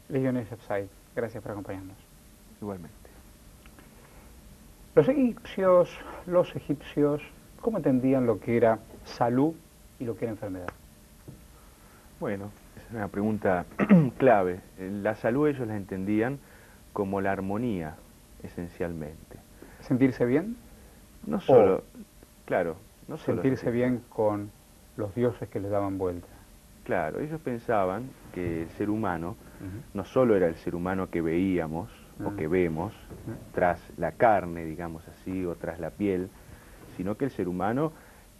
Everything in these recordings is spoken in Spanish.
Legiones Upside, gracias por acompañarnos. Igualmente. Los egipcios, ¿cómo entendían lo que era salud y lo que era enfermedad? Bueno, es una pregunta clave. La salud ellos la entendían como la armonía, esencialmente. ¿Sentirse bien? No solo, claro, no solo Sentirse bien con los dioses que les daban vuelta. Claro, ellos pensaban que el ser humano no solo era el ser humano que veíamos o que vemos tras la carne, digamos así, o tras la piel, sino que el ser humano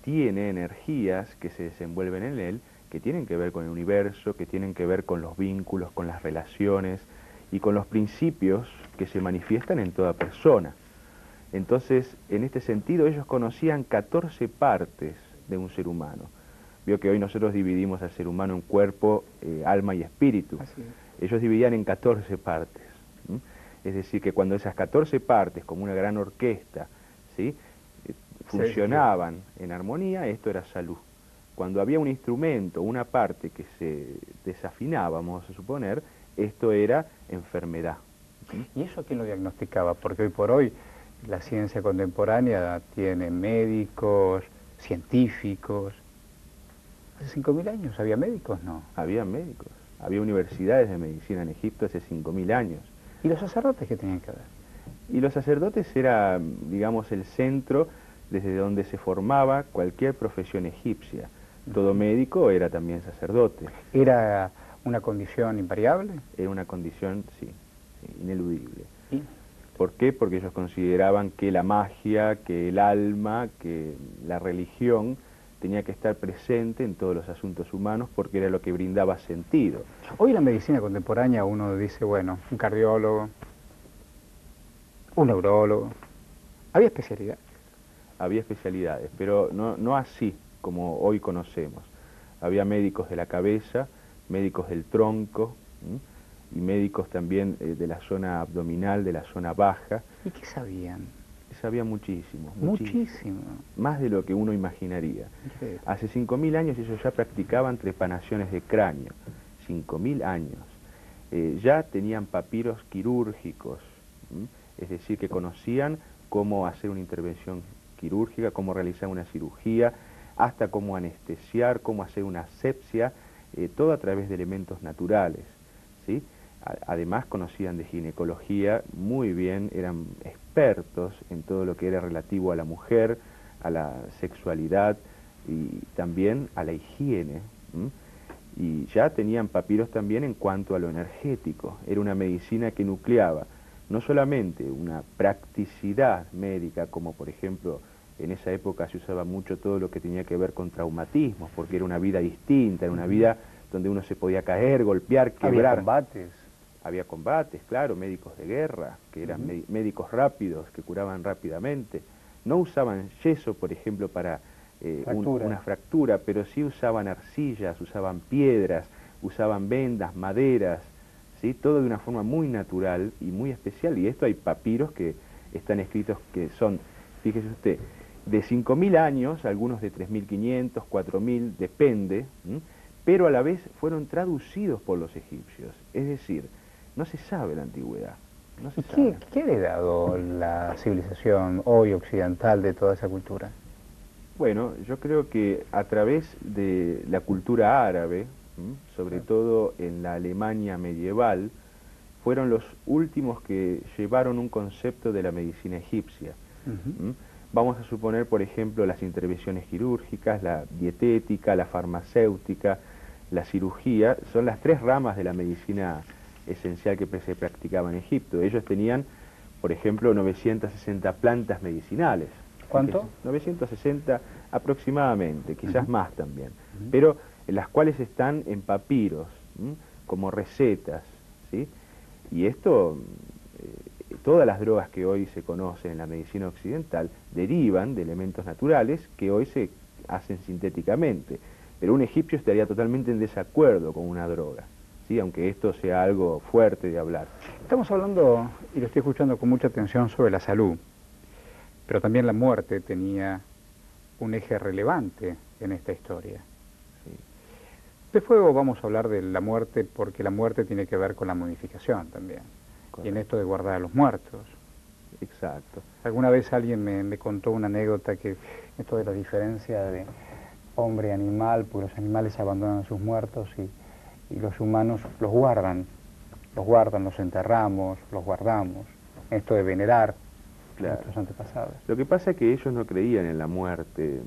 tiene energías que se desenvuelven en él, que tienen que ver con el universo, que tienen que ver con los vínculos, con las relaciones y con los principios que se manifiestan en toda persona. Entonces, en este sentido, ellos conocían 14 partes de un ser humano. Vio que hoy nosotros dividimos al ser humano en cuerpo, alma y espíritu. Así es. Ellos dividían en 14 partes. Es decir, que cuando esas 14 partes, como una gran orquesta, ¿sí? funcionaban en armonía, esto era salud. Cuando había un instrumento, una parte que se desafinaba, vamos a suponer, esto era enfermedad. ¿Y eso quién lo diagnosticaba? Porque hoy por hoy la ciencia contemporánea tiene médicos, científicos. ¿Hace 5.000 años había médicos? No. Había médicos, había universidades de medicina en Egipto hace 5.000 años. ¿Y los sacerdotes qué tenían que ver? Y los sacerdotes era, digamos, el centro desde donde se formaba cualquier profesión egipcia. Todo médico era también sacerdote. ¿Era una condición invariable? Era una condición, sí, ineludible. ¿Y? ¿Por qué? Porque ellos consideraban que la magia, que el alma, que la religión tenía que estar presente en todos los asuntos humanos porque era lo que brindaba sentido. Hoy en la medicina contemporánea uno dice, bueno, un cardiólogo, un neurólogo. ¿Había especialidades? Había especialidades, pero no así como hoy conocemos. Había médicos de la cabeza, médicos del tronco, y médicos también de la zona abdominal, de la zona baja. ¿Y qué sabían? Sabía muchísimo. Muchísimo. Más de lo que uno imaginaría. Increíble. Hace 5.000 años ellos ya practicaban trepanaciones de cráneo. 5.000 años. Ya tenían papiros quirúrgicos, es decir, que conocían cómo hacer una intervención quirúrgica, cómo realizar una cirugía, hasta cómo anestesiar, cómo hacer una asepsia, todo a través de elementos naturales, ¿sí? Además conocían de ginecología muy bien, eran expertos en todo lo que era relativo a la mujer, a la sexualidad y también a la higiene. Y ya tenían papiros también en cuanto a lo energético. Era una medicina que nucleaba no solamente una practicidad médica, como por ejemplo en esa época se usaba mucho todo lo que tenía que ver con traumatismos, porque era una vida distinta, era una vida donde uno se podía caer, golpear, quebrar. Había combates. Había combates, claro, médicos de guerra, que eran médicos rápidos, que curaban rápidamente. No usaban yeso, por ejemplo, para una fractura, pero sí usaban arcillas, usaban piedras, usaban vendas, maderas, ¿sí? Todo de una forma muy natural y muy especial. Y esto hay papiros que están escritos que son, fíjese usted, de 5.000 años, algunos de 3.500, 4.000, depende, pero a la vez fueron traducidos por los egipcios. Es decir, no se sabe la antigüedad. No se sabe. ¿Qué ha heredado la civilización hoy occidental de toda esa cultura? Bueno, yo creo que a través de la cultura árabe, sobre todo en la Alemania medieval, fueron los últimos que llevaron un concepto de la medicina egipcia. Vamos a suponer, por ejemplo, las intervenciones quirúrgicas, la dietética, la farmacéutica, la cirugía, son las 3 ramas de la medicina esencial que se practicaba en Egipto. Ellos tenían, por ejemplo, 960 plantas medicinales. ¿Cuánto? 960 aproximadamente, quizás más también, pero las cuales están en papiros, como recetas, ¿sí? Y esto, todas las drogas que hoy se conocen en la medicina occidental derivan de elementos naturales que hoy se hacen sintéticamente, pero un egipcio estaría totalmente en desacuerdo con una droga, ¿sí? Aunque esto sea algo fuerte de hablar. Estamos hablando, y lo estoy escuchando con mucha atención, sobre la salud, pero también la muerte tenía un eje relevante en esta historia. Sí. Después vamos a hablar de la muerte, porque la muerte tiene que ver con la momificación también. Correcto. Y en esto de guardar a los muertos. Exacto. Alguna vez alguien me contó una anécdota que esto de la diferencia de hombre y animal, porque los animales abandonan a sus muertos y los humanos los guardan, los enterramos, los guardamos. Esto de venerar a Claro. nuestros antepasados. Lo que pasa es que ellos no creían en la muerte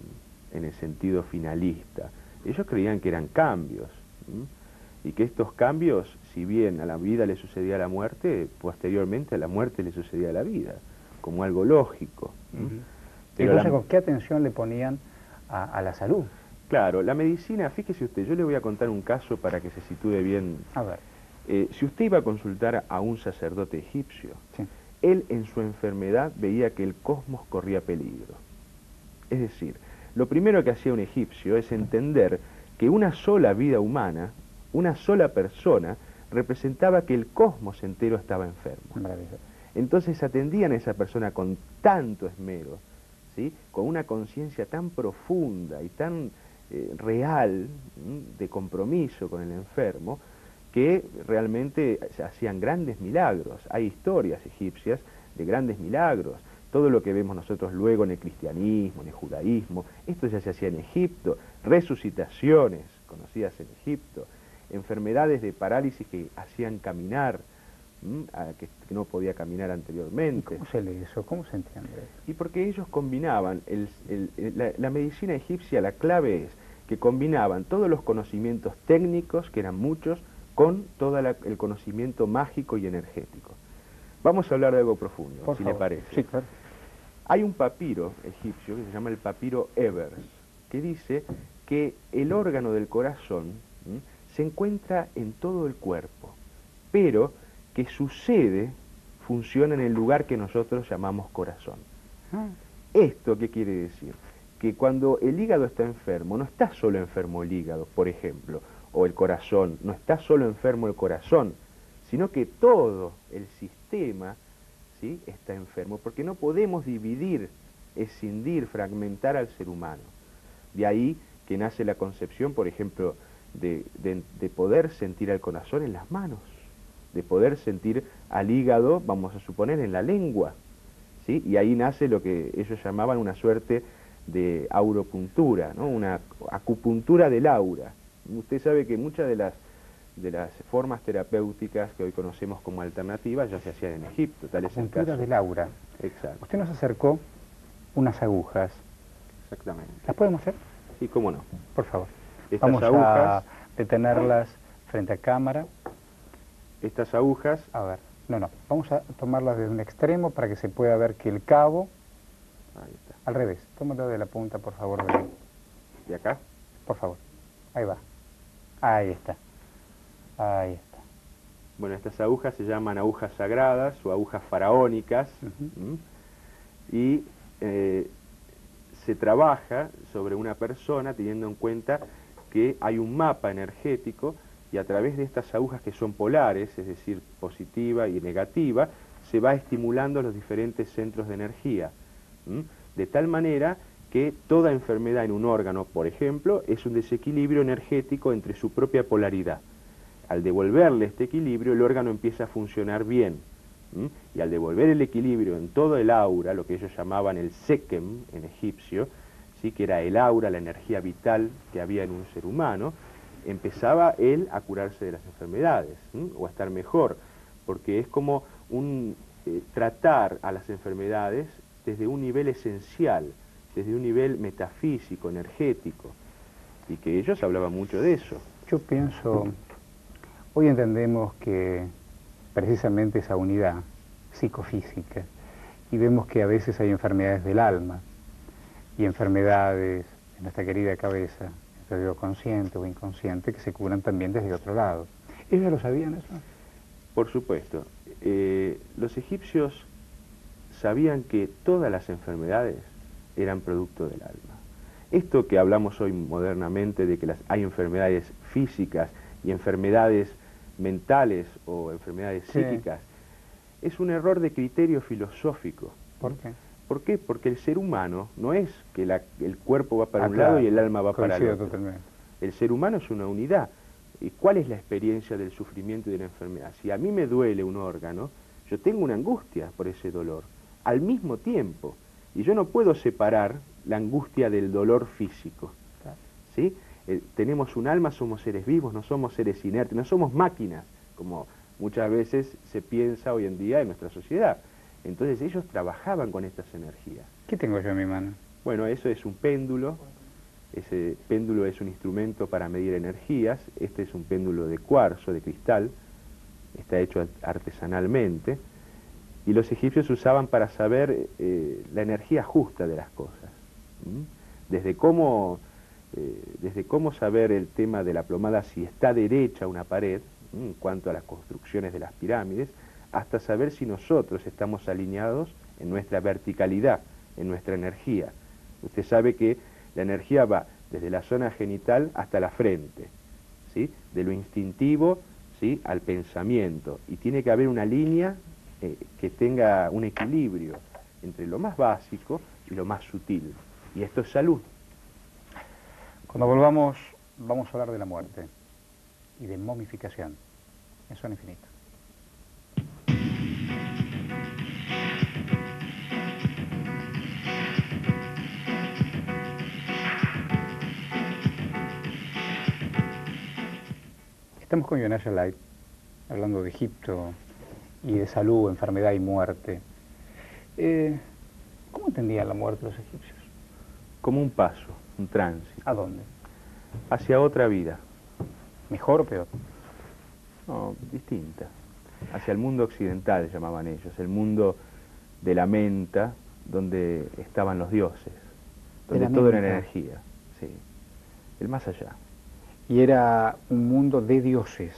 en el sentido finalista. Ellos creían que eran cambios. Y que estos cambios, si bien a la vida le sucedía la muerte, posteriormente a la muerte le sucedía la vida, como algo lógico. Pero Entonces, ¿con qué atención le ponían a la salud? Claro, la medicina, fíjese usted, yo le voy a contar un caso para que se sitúe bien. A ver. Si usted iba a consultar a un sacerdote egipcio, Sí. él en su enfermedad veía que el cosmos corría peligro. Es decir, lo primero que hacía un egipcio es entender que una sola vida humana, una sola persona, representaba que el cosmos entero estaba enfermo. Maravilloso. Entonces atendían a esa persona con tanto esmero, ¿sí? Con una conciencia tan profunda y tan real, de compromiso con el enfermo, que realmente se hacían grandes milagros. Hay historias egipcias de grandes milagros. Todo lo que vemos nosotros luego en el cristianismo, en el judaísmo, esto ya se hacía en Egipto. Resucitaciones conocidas en Egipto, enfermedades de parálisis que hacían caminar, que no podía caminar anteriormente. ¿Y cómo se lee eso? ¿Cómo se entiende? Y porque ellos combinaban, la medicina egipcia, la clave es que combinaban todos los conocimientos técnicos, que eran muchos, con todo el conocimiento mágico y energético. Vamos a hablar de algo profundo, Por si favor. le parece. Sí, claro. Hay un papiro egipcio que se llama el papiro Ebers, que dice que el órgano del corazón se encuentra en todo el cuerpo, pero que su sede funciona en el lugar que nosotros llamamos corazón. ¿Esto qué quiere decir? Que cuando el hígado está enfermo, no está solo enfermo el hígado, por ejemplo, o el corazón, no está solo enfermo el corazón, sino que todo el sistema, ¿sí?, está enfermo, porque no podemos dividir, escindir, fragmentar al ser humano. De ahí que nace la concepción, por ejemplo, de poder sentir al corazón en las manos, de poder sentir al hígado, vamos a suponer, en la lengua, ¿sí? Y ahí nace lo que ellos llamaban una suerte de auropuntura, ¿no? Una acupuntura del aura. Usted sabe que muchas de las formas terapéuticas que hoy conocemos como alternativas ya se hacían en Egipto, tal es el Acupuntura caso. del aura. Exacto. Usted nos acercó unas agujas. Exactamente. ¿Las podemos hacer? Sí, cómo no. Por favor. Estas Vamos a agujas, detenerlas frente a cámara. estas agujas, A ver, no. Vamos a tomarlas desde un extremo para que se pueda ver que el cabo, ahí está, al revés, tómalo de la punta, por favor, de acá, por favor. Ahí va. Ahí está. Ahí está. bueno, estas agujas se llaman agujas sagradas o agujas faraónicas, y se trabaja sobre una persona teniendo en cuenta que hay un mapa energético y a través de estas agujas que son polares, es decir, positiva y negativa, se va estimulando los diferentes centros de energía, de tal manera que toda enfermedad en un órgano, por ejemplo, es un desequilibrio energético entre su propia polaridad. Al devolverle este equilibrio, el órgano empieza a funcionar bien, y al devolver el equilibrio en todo el aura, lo que ellos llamaban el sekem en egipcio, ¿sí?, que era el aura, la energía vital que había en un ser humano, empezaba él a curarse de las enfermedades, o a estar mejor, porque es como tratar a las enfermedades desde un nivel esencial, desde un nivel metafísico, energético, y que ellos hablaban mucho de eso. Yo pienso, hoy entendemos que precisamente esa unidad psicofísica, y vemos que a veces hay enfermedades del alma y enfermedades en nuestra querida cabeza, enfermedad consciente o inconsciente, que se curan también desde otro lado. ¿Ellos lo sabían eso? Por supuesto. Los egipcios sabían que todas las enfermedades eran producto del alma. Esto que hablamos hoy modernamente de que hay enfermedades físicas y enfermedades mentales o enfermedades psíquicas, es un error de criterio filosófico. ¿Por qué? ¿Por qué? Porque el ser humano no es que el cuerpo va para un lado y el alma va para el otro. Totalmente. El ser humano es una unidad. ¿Y cuál es la experiencia del sufrimiento y de la enfermedad? Si a mí me duele un órgano, yo tengo una angustia por ese dolor, al mismo tiempo. Y yo no puedo separar la angustia del dolor físico. ¿Sí? Tenemos un alma, somos seres vivos, no somos seres inertes, no somos máquinas, como muchas veces se piensa hoy en día en nuestra sociedad. Entonces ellos trabajaban con estas energías. ¿Qué tengo yo en mi mano? Bueno, eso es un péndulo. Ese péndulo es un instrumento para medir energías. Este es un péndulo de cuarzo, de cristal. Está hecho artesanalmente. Y los egipcios usaban para saber la energía justa de las cosas. Desde cómo saber el tema de la plomada, si está derecha una pared, en cuanto a las construcciones de las pirámides, hasta saber si nosotros estamos alineados en nuestra verticalidad, en nuestra energía. Usted sabe que la energía va desde la zona genital hasta la frente, ¿sí? De lo instintivo, ¿sí?, al pensamiento, y tiene que haber una línea que tenga un equilibrio entre lo más básico y lo más sutil, y esto es salud. Cuando volvamos, vamos a hablar de la muerte y de momificación en Zona Infinita. Estamos con Yonaya Light, hablando de Egipto y de salud, enfermedad y muerte. ¿Cómo entendían la muerte los egipcios? Como un paso, un tránsito. ¿A dónde? Hacia otra vida. ¿Mejor o peor? No, distinta. Hacia el mundo occidental, llamaban ellos, el mundo de la menta, donde estaban los dioses, donde todo era energía, sí, el más allá. Y era un mundo de dioses.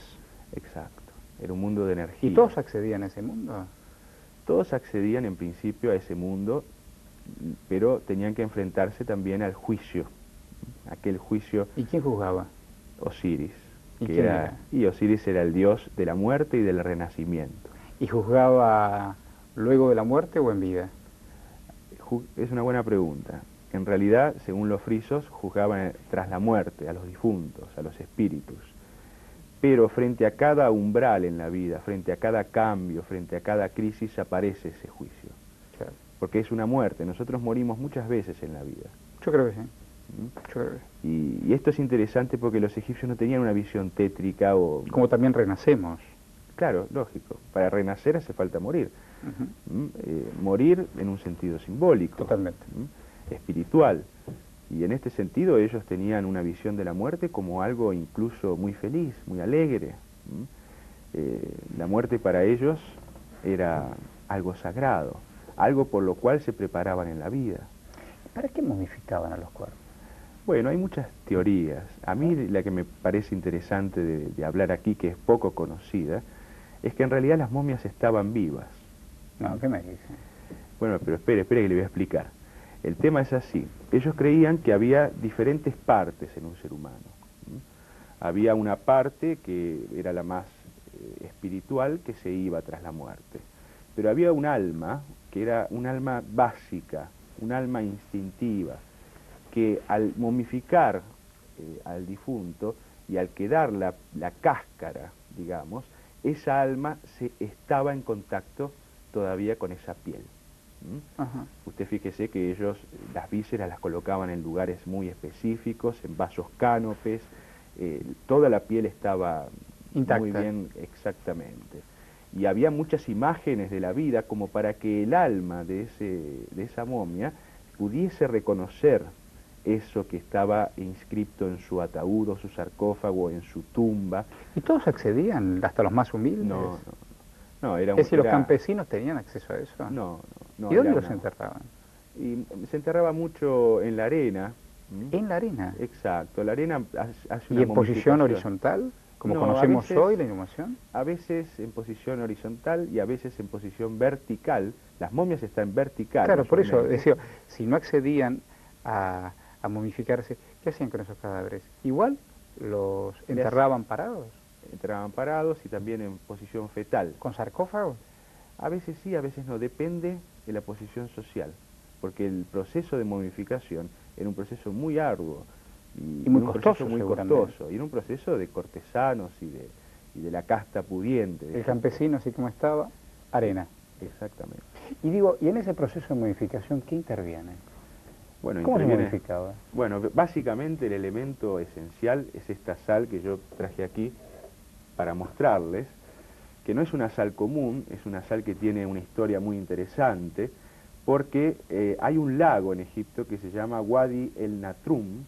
Exacto, era un mundo de energía. ¿Y todos accedían a ese mundo? Todos accedían en principio a ese mundo, pero tenían que enfrentarse también al juicio, aquel juicio. ¿Y quién juzgaba? Osiris. ¿Y quién era? Y Osiris era el dios de la muerte y del renacimiento. ¿Y juzgaba luego de la muerte o en vida? Es una buena pregunta. En realidad, según los frisos, juzgaban tras la muerte, a los difuntos, a los espíritus. Pero frente a cada umbral en la vida, frente a cada cambio, frente a cada crisis, aparece ese juicio. Claro. Porque es una muerte. Nosotros morimos muchas veces en la vida. Yo creo que sí. ¿Mm? Yo creo que sí. Y esto es interesante porque los egipcios no tenían una visión tétrica o... Como también renacemos. Claro, lógico. Para renacer hace falta morir. Uh-huh. Morir en un sentido simbólico. Totalmente. Espiritual. Y en este sentido ellos tenían una visión de la muerte como algo incluso muy feliz, muy alegre. La muerte para ellos era algo sagrado, algo por lo cual se preparaban en la vida. ¿Para qué momificaban a los cuerpos? Bueno, hay muchas teorías. A mí la que me parece interesante de hablar aquí, que es poco conocida, es que en realidad las momias estaban vivas. No, ¿qué me dice? Bueno, pero espere que le voy a explicar. El tema es así. Ellos creían que había diferentes partes en un ser humano. Había una parte que era la más espiritual, que se iba tras la muerte. Pero había un alma, que era un alma básica, un alma instintiva, que al momificar al difunto y al quedar la cáscara, digamos, esa alma estaba en contacto todavía con esa piel. Ajá. Usted fíjese que ellos las vísceras las colocaban en lugares muy específicos, en vasos cánopes, toda la piel estaba intacta. Muy bien, exactamente. Y había muchas imágenes de la vida como para que el alma de esa momia pudiese reconocer eso que estaba inscripto en su ataúd o su sarcófago, en su tumba. ¿Y todos accedían, hasta los más humildes? No, es decir, ¿los campesinos tenían acceso a eso? No. ¿Y dónde los enterraban? Y se enterraba mucho en la arena. ¿En la arena? Exacto, la arena hace una ¿Y en posición horizontal, como conocemos hoy la inhumación? A veces en posición horizontal y a veces en posición vertical. Las momias están verticales. Claro, por eso, decía, si no accedían a momificarse, ¿qué hacían con esos cadáveres? Igual los enterraban parados. Enterraban parados y también en posición fetal. ¿Con sarcófagos? A veces sí, a veces no, depende de la posición social, porque el proceso de momificación era un proceso muy arduo, Y muy un costoso, proceso muy seguramente. costoso, y en un proceso de cortesanos y de la casta pudiente. El campesino, así como estaba, arena. Exactamente. Y digo, y en ese proceso de modificación, ¿qué interviene? Bueno, ¿Cómo se interviene. modificaba? Bueno, básicamente el elemento esencial es esta sal que yo traje aquí para mostrarles, que no es una sal común, es una sal que tiene una historia muy interesante, porque hay un lago en Egipto que se llama Wadi el Natrum,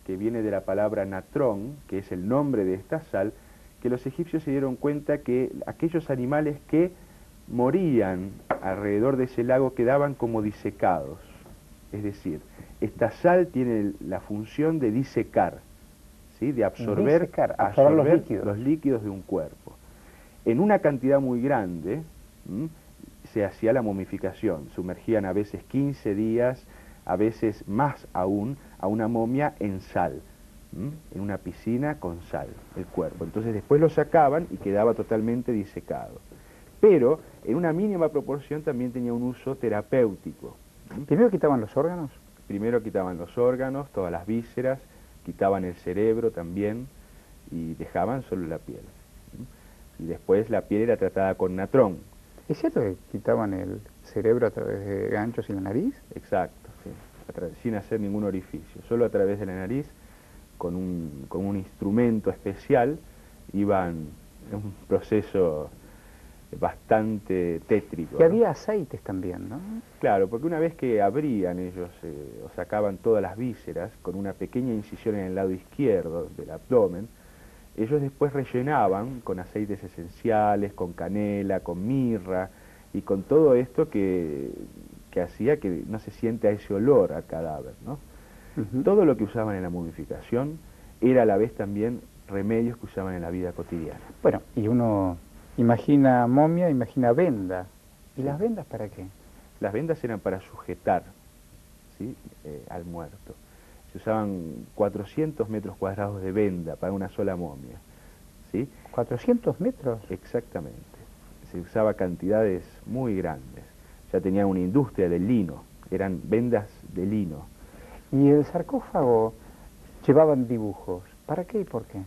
que viene de la palabra natrón, que es el nombre de esta sal, que los egipcios se dieron cuenta que aquellos animales que morían alrededor de ese lago quedaban como disecados. Es decir, esta sal tiene la función de disecar, ¿sí? De absorber, Disecar, absorber los líquidos de un cuerpo. En una cantidad muy grande, se hacía la momificación. Sumergían a veces 15 días, a veces más aún, a una momia en sal, en una piscina con sal, el cuerpo. Entonces después lo sacaban y quedaba totalmente disecado. Pero en una mínima proporción también tenía un uso terapéutico. ¿Primero quitaban los órganos? Primero quitaban los órganos, todas las vísceras, quitaban el cerebro también y dejaban solo la piel. Y después la piel era tratada con natrón. ¿Es cierto que quitaban el cerebro a través de ganchos en la nariz? Exacto, sí. Sin hacer ningún orificio, solo a través de la nariz, con un instrumento especial, iban en un proceso bastante tétrico. Que había aceites también, ¿no? Claro, porque una vez que abrían ellos o sacaban todas las vísceras con una pequeña incisión en el lado izquierdo del abdomen, ellos después rellenaban con aceites esenciales, con canela, con mirra y con todo esto que hacía que no se sienta ese olor al cadáver, ¿no? Todo lo que usaban en la momificación era a la vez también remedios que usaban en la vida cotidiana. Bueno, y uno imagina momia, imagina venda. ¿Y las vendas para qué? Las vendas eran para sujetar, ¿sí? Al muerto. Se usaban 400 metros cuadrados de venda para una sola momia, ¿sí? ¿400 metros? Exactamente. Se usaba cantidades muy grandes. Ya tenían una industria del lino, eran vendas de lino. Y el sarcófago llevaban dibujos. ¿Para qué y por qué?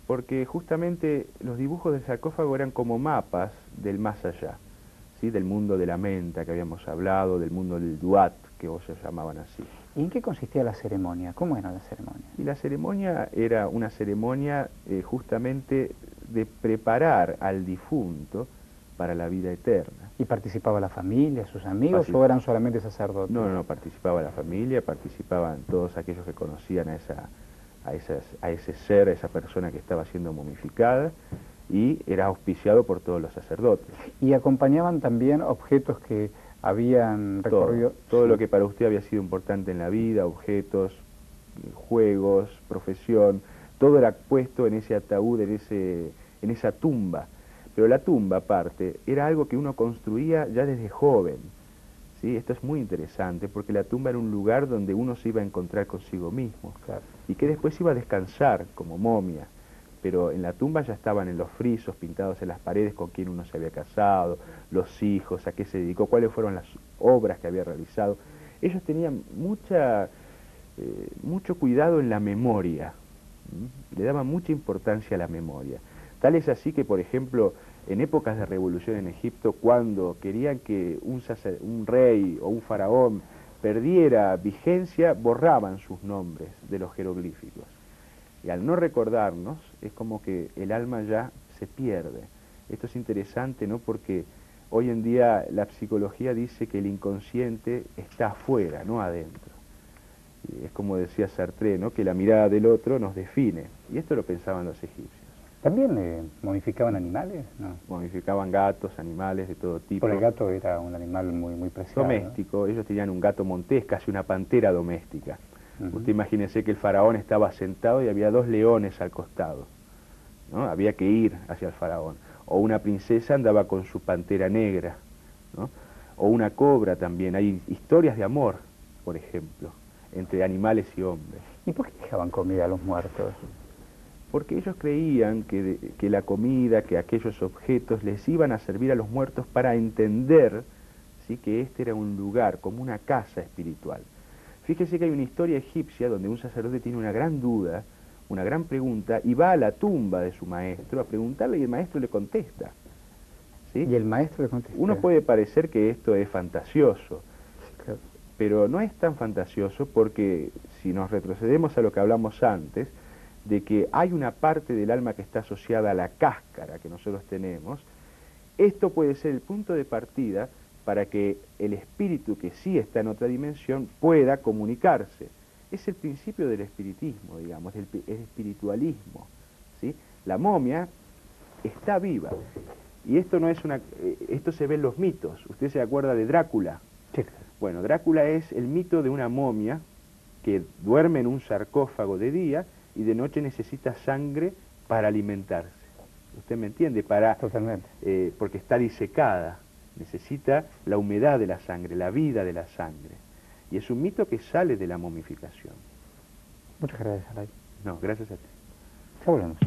Porque justamente los dibujos del sarcófago eran como mapas del más allá, ¿sí? Del mundo de la menta que habíamos hablado, del mundo del duat, que vos se llamaban así. ¿Y en qué consistía la ceremonia? ¿Cómo era la ceremonia? Y la ceremonia era una ceremonia justamente de preparar al difunto para la vida eterna. ¿Y participaba la familia, sus amigos o eran solamente sacerdotes? No, participaba la familia, participaban todos aquellos que conocían a ese ser, a esa persona que estaba siendo momificada, y era auspiciado por todos los sacerdotes. ¿Y acompañaban también objetos que habían recorrido? Todo lo que para usted había sido importante en la vida, objetos, juegos, profesión, todo era puesto en ese ataúd, en esa tumba. Pero la tumba, aparte, era algo que uno construía ya desde joven, ¿sí? Esto es muy interesante, porque la tumba era un lugar donde uno se iba a encontrar consigo mismo, Claro. y que después iba a descansar como momia. Pero en la tumba ya estaban en los frisos pintados en las paredes con quién uno se había casado, los hijos, a qué se dedicó, cuáles fueron las obras que había realizado. Ellos tenían mucho cuidado en la memoria, le daban mucha importancia a la memoria. Tal es así que, por ejemplo, en épocas de revolución en Egipto, cuando querían que un rey o un faraón perdiera vigencia, borraban sus nombres de los jeroglíficos. Y al no recordarnos, es como que el alma ya se pierde. Esto es interesante, ¿no? Porque hoy en día la psicología dice que el inconsciente está afuera, no adentro. Y es como decía Sartre, ¿no? Que la mirada del otro nos define. Y esto lo pensaban los egipcios. ¿También momificaban animales? No. Momificaban gatos, animales de todo tipo. Por el gato era un animal muy preciado. Doméstico. Ellos tenían un gato montés, casi una pantera doméstica. Usted imagínese que el faraón estaba sentado y había 2 leones al costado, ¿no? Había que ir hacia el faraón. O una princesa andaba con su pantera negra, ¿no? O una cobra también. Hay historias de amor, por ejemplo, entre animales y hombres. ¿Y por qué dejaban comida a los muertos? Porque ellos creían que la comida, que aquellos objetos les iban a servir a los muertos para entender, ¿sí? Que este era un lugar, como una casa espiritual. Fíjese que hay una historia egipcia donde un sacerdote tiene una gran duda, una gran pregunta, y va a la tumba de su maestro a preguntarle y el maestro le contesta. ¿Sí? Y el maestro le contesta. Uno puede parecer que esto es fantasioso, Sí, claro. pero no es tan fantasioso porque si nos retrocedemos a lo que hablamos antes, de que hay una parte del alma que está asociada a la cáscara que nosotros tenemos, esto puede ser el punto de partida para que el espíritu que sí está en otra dimensión pueda comunicarse. Es el principio del espiritismo, digamos, el espiritualismo, ¿sí? La momia está viva. Y esto no es esto se ve en los mitos. ¿Usted se acuerda de Drácula? Sí, claro. Bueno, Drácula es el mito de una momia que duerme en un sarcófago de día y de noche necesita sangre para alimentarse. ¿Usted me entiende? Totalmente. Porque está disecada. Necesita la humedad de la sangre, la vida de la sangre. Y es un mito que sale de la momificación. Muchas gracias, Alay. No, gracias a ti. Ya volvemos.